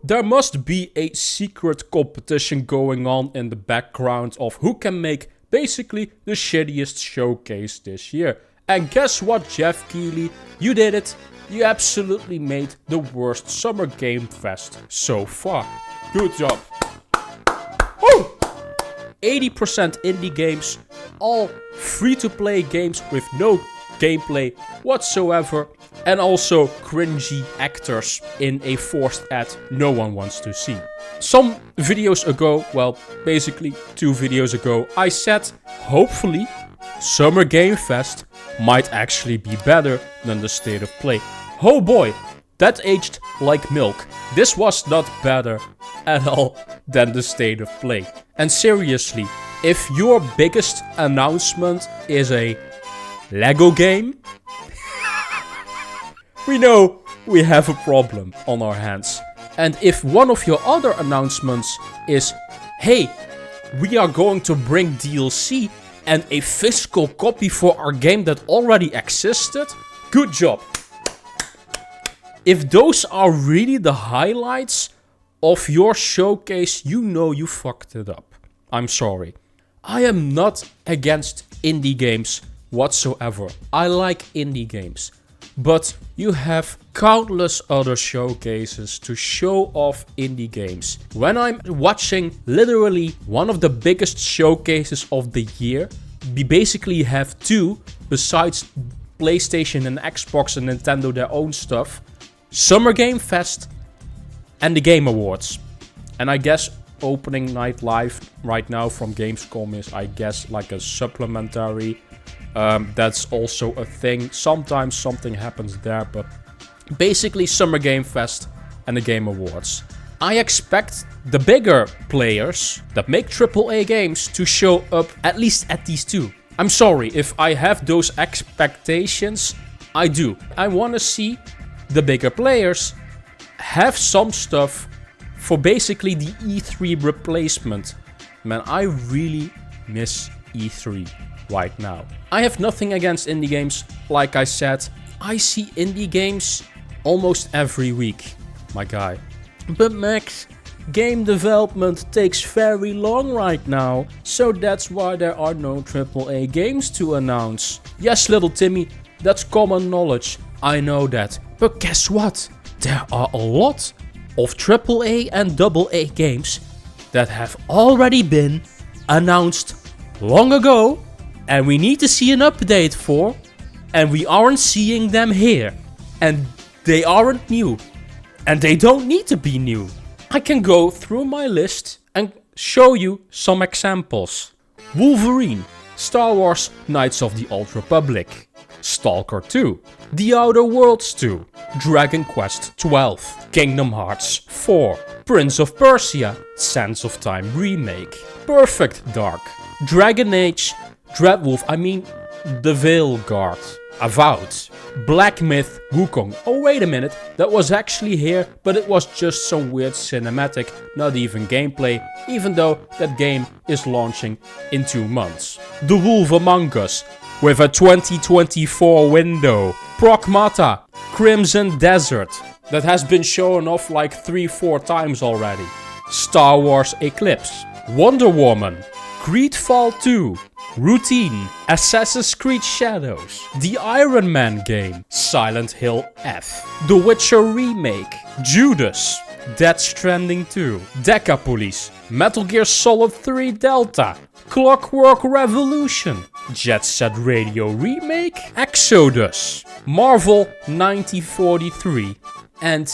there must be a secret competition going on in the background of who can make basically the shittiest showcase this year. And guess what, Jeff Keighley? You did it. You absolutely made the worst Summer Game Fest so far. Good job. Woo! 80% indie games, all free-to-play games with no gameplay whatsoever, and also cringy actors in a forced ad no one wants to see. Some videos ago, well, basically 2 videos ago, I said hopefully Summer Game Fest might actually be better than the State of Play. Oh boy, that aged like milk. This was not better at all than the State of Play. And seriously, if your biggest announcement is a Lego game, we know we have a problem on our hands. And if one of your other announcements is, hey, we are going to bring DLC and a physical copy for our game that already existed, good job. If those are really the highlights of your showcase, you know you fucked it up. I'm sorry. I am not against indie games whatsoever. I like indie games. But you have countless other showcases to show off indie games. When I'm watching literally one of the biggest showcases of the year, we basically have 2, besides PlayStation and Xbox and Nintendo their own stuff, Summer Game Fest and the Game Awards. And I guess opening night live right now from Gamescom is, I guess, like a supplementary. That's also a thing. Sometimes something happens there, but basically Summer Game Fest and the Game Awards. I expect the bigger players that make AAA games to show up at least at these 2. I'm sorry, if I have those expectations, I do. I want to see the bigger players have some stuff for basically the E3 replacement. Man, I really miss E3 right now. I have nothing against indie games. Like I said, I see indie games almost every week, my guy. But Max, game development takes very long right now, so that's why there are no AAA games to announce. Yes, little Timmy, that's common knowledge. I know that. But guess what? There are a lot of AAA and AA games that have already been announced long ago, and we need to see an update for, and we aren't seeing them here. And they aren't new. And they don't need to be new. I can go through my list and show you some examples. Wolverine, Star Wars Knights of the Old Republic, Stalker 2, The Outer Worlds 2, Dragon Quest 12, Kingdom Hearts 4, Prince of Persia, Sands of Time Remake, Perfect Dark, Dragon Age, The Veil Guard, Avowed, Black Myth Wukong. Oh wait a minute, that was actually here, but it was just some weird cinematic, not even gameplay, even though that game is launching in 2 months. The Wolf Among Us, with a 2024 window. Pragmata, Crimson Desert, that has been shown off like 3-4 times already. Star Wars Eclipse, Wonder Woman, Greedfall 2, Routine, Assassin's Creed Shadows, the Iron Man game, Silent Hill F, The Witcher Remake, Judas, Death Stranding 2, Decapolis, Metal Gear Solid 3 Delta, Clockwork Revolution, Jet Set Radio Remake, Exodus, Marvel 1943, and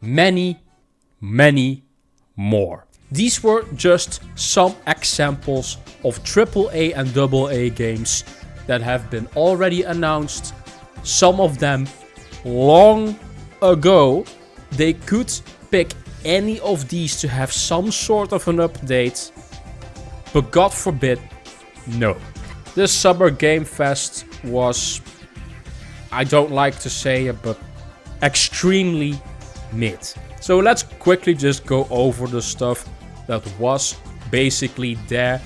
many, many more. These were just some examples of AAA and AA games that have been already announced. Some of them long ago. They could pick any of these to have some sort of an update, but God forbid, no. This Summer Game Fest was, I don't like to say it, but extremely mid. So let's quickly just go over the stuff that was basically there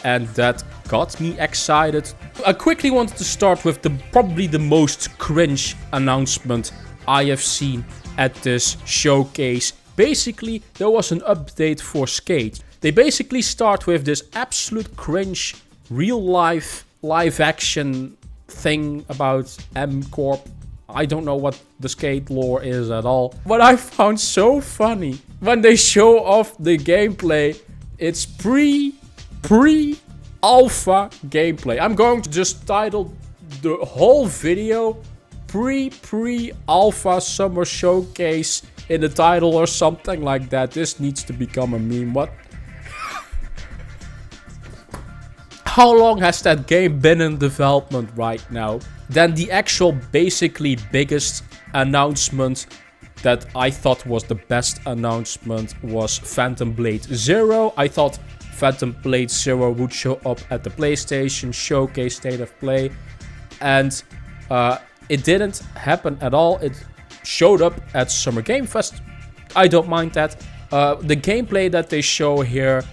and that got me excited. I quickly wanted to start with probably the most cringe announcement I have seen at this showcase basically there was an update for Skate. They basically start with this absolute cringe real life live action thing about M Corp. I don't know what the Skate lore is at all. What I found so funny when they show off the gameplay, it's pre-alpha gameplay. I'm going to just title the whole video pre-alpha summer showcase in the title or something like that. This needs to become a meme. What? How long has that game been in development right now? Then the actual basically biggest announcement that I thought was the best announcement was Phantom Blade Zero. I thought Phantom Blade Zero would show up at the PlayStation Showcase State of Play. And it didn't happen at all. It showed up at Summer Game Fest. I don't mind that. The gameplay that they show here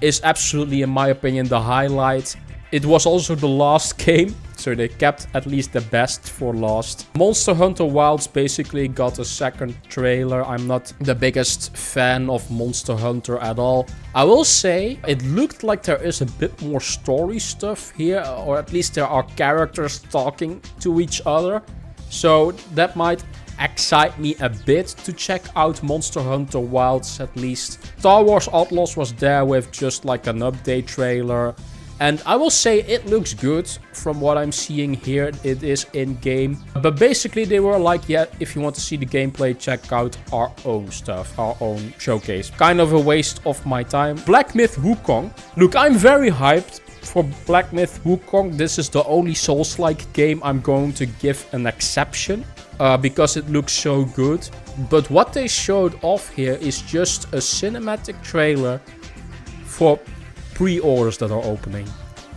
is absolutely, in my opinion, the highlight. It was also the last game, so they kept at least the best for last. Monster Hunter Wilds basically got a second trailer. I'm not the biggest fan of Monster Hunter at all. I will say it looked like there is a bit more story stuff here, or at least there are characters talking to each other. So that might excite me a bit to check out Monster Hunter Wilds at least. Star Wars Outlaws was there with just like an update trailer. And I will say it looks good from what I'm seeing here. It is in-game. But basically they were like, yeah, if you want to see the gameplay, check out our own stuff, our own showcase. Kind of a waste of my time. Black Myth Wukong. Look, I'm very hyped for Black Myth Wukong. This is the only Souls-like game I'm going to give an exception. Because it looks so good. But what they showed off here is just a cinematic trailer for pre-orders that are opening.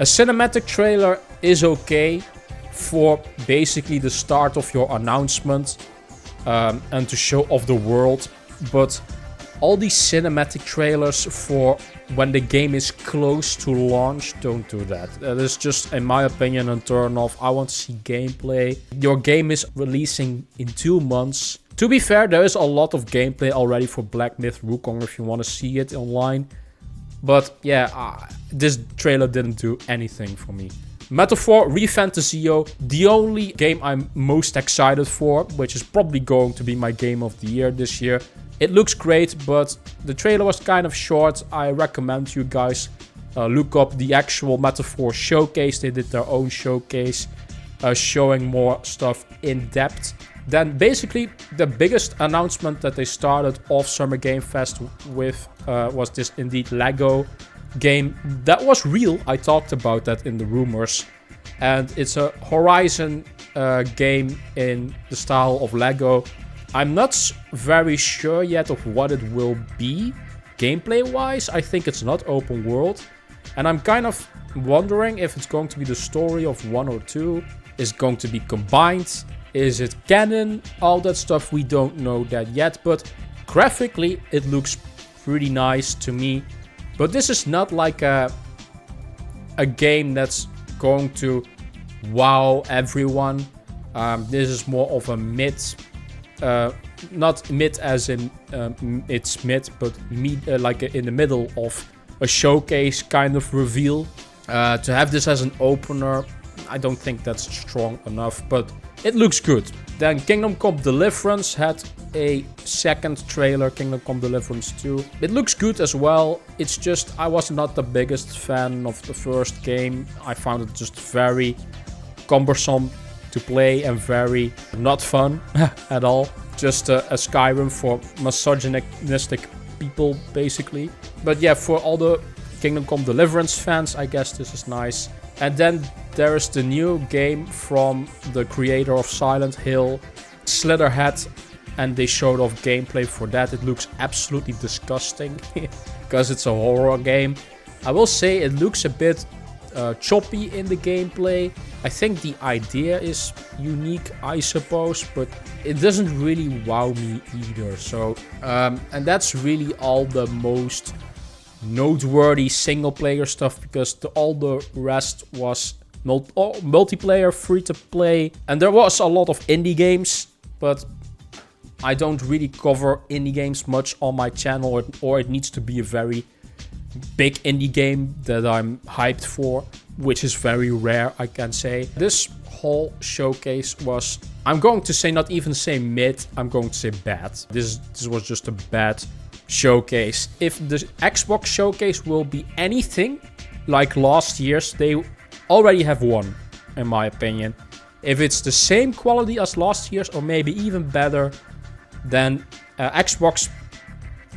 A cinematic trailer is okay for basically the start of your announcement and to show off the world, but all these cinematic trailers for when the game is close to launch, don't do that. That is just, in my opinion, a turn off. I want to see gameplay. Your game is releasing in 2 months. To be fair, there is a lot of gameplay already for Black Myth Wukong if you want to see it online. But yeah, this trailer didn't do anything for me. Metaphor ReFantasio, the only game I'm most excited for, which is probably going to be my game of the year this year. It looks great, but the trailer was kind of short. I recommend you guys look up the actual Metaphor showcase. They did their own showcase, showing more stuff in depth. Then basically the biggest announcement that they started off Summer Game Fest with was this indeed Lego game. That was real. I talked about that in the rumors. And it's a Horizon game in the style of Lego. I'm not very sure yet of what it will be. Gameplay wise, I think it's not open world. And I'm kind of wondering if it's going to be the story of 1 or 2. Is it going to be combined? Is it canon? All that stuff, we don't know that yet. But graphically, it looks pretty nice to me. But this is not like a game that's going to wow everyone. This is more of a mid, not mid as in it's mid, but like in the middle of a showcase kind of reveal. To have this as an opener, I don't think that's strong enough, but it looks good. Then Kingdom Come Deliverance had a second trailer, Kingdom Come Deliverance 2. It looks good as well. It's just, I was not the biggest fan of the first game. I found it just very cumbersome to play and very not fun at all. Just a Skyrim for misogynistic people, basically. But yeah, for all the Kingdom Come Deliverance fans, I guess this is nice. And then there is the new game from the creator of Silent Hill, Slitherhead, and they showed off gameplay for that. It looks absolutely disgusting because it's a horror game. I will say it looks a bit choppy in the gameplay. I think the idea is unique, I suppose, but it doesn't really wow me either. So, and that's really all the most noteworthy single player stuff, because all the rest was multiplayer, free to play, and there was a lot of indie games, but I don't really cover indie games much on my channel, or it needs to be a very big indie game that I'm hyped for, which is very rare, I can say. This whole showcase was, I'm going to say, not even say mid, I'm going to say bad. This was just a bad showcase. If the Xbox showcase will be anything like last year's, they already have won, in my opinion. If it's the same quality as last year's, or maybe even better, then Xbox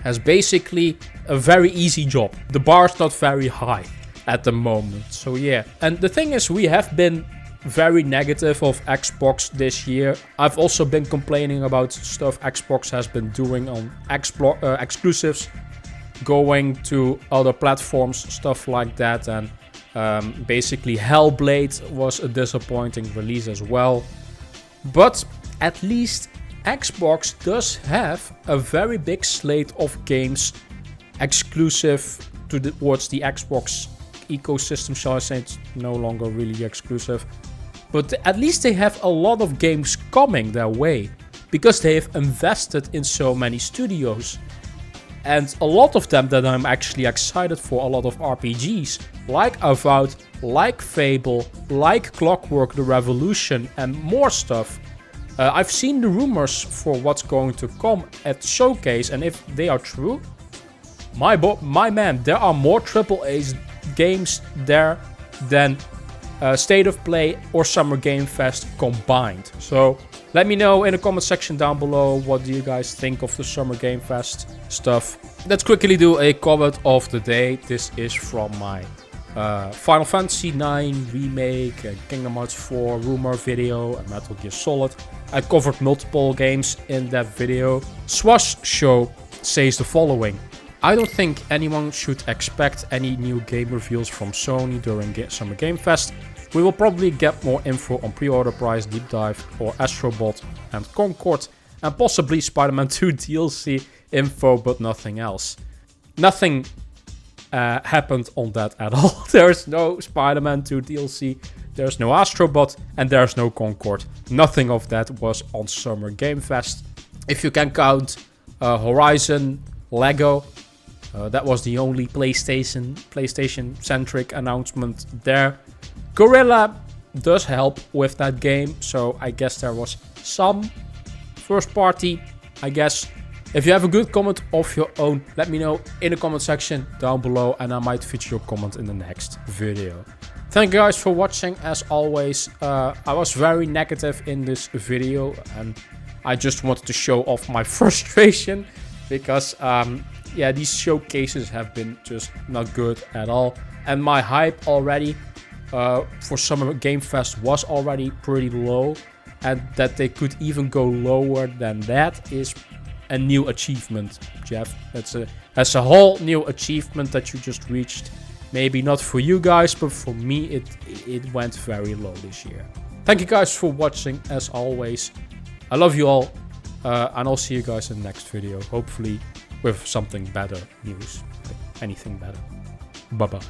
has basically a very easy job. The bar's not very high at the moment. So yeah. And the thing is, we have been very negative of Xbox this year. I've also been complaining about stuff Xbox has been doing on exclusives, going to other platforms, stuff like that. And basically Hellblade was a disappointing release as well. But at least Xbox does have a very big slate of games exclusive towards the Xbox ecosystem, shall I say. It's no longer really exclusive. But at least they have a lot of games coming their way, because they have invested in so many studios. And a lot of them that I'm actually excited for, a lot of RPGs, like Avowed, like Fable, like Clockwork the Revolution, and more stuff. I've seen the rumors for what's going to come at Showcase, and if they are true, my man, there are more AAA games there than State of Play or Summer Game Fest combined. So let me know in the comment section down below, what do you guys think of the Summer Game Fest stuff. Let's quickly do a comment of the day. This is from my Final Fantasy IX remake, Kingdom Hearts 4 rumor video, and Metal Gear Solid. I covered multiple games in that video. Swash Show says the following: I don't think anyone should expect any new game reveals from Sony during Summer Game Fest. We will probably get more info on pre-order price, Deep Dive, or Astrobot and Concord, and possibly Spiderman 2 DLC info, but nothing else. Nothing happened on that at all. There's no Spider-Man 2 DLC, there's no Astrobot, and there's no Concord. Nothing of that was on Summer Game Fest. If you can count Horizon, Lego, that was the only PlayStation-centric announcement there. Gorilla does help with that game, so I guess there was some first party, I guess. If you have a good comment of your own, let me know in the comment section down below, and I might feature your comment in the next video. Thank you guys for watching. As always, I was very negative in this video, and I just wanted to show off my frustration, because yeah, these showcases have been just not good at all, and my hype already for Summer Game Fest was already pretty low, and that they could even go lower than that is a new achievement, Jeff. That's a whole new achievement that you just reached. Maybe not for you guys, but for me it went very low this year. Thank you guys for watching, as always. I love you all, and I'll see you guys in the next video, hopefully with something better news, like anything better. Bye bye.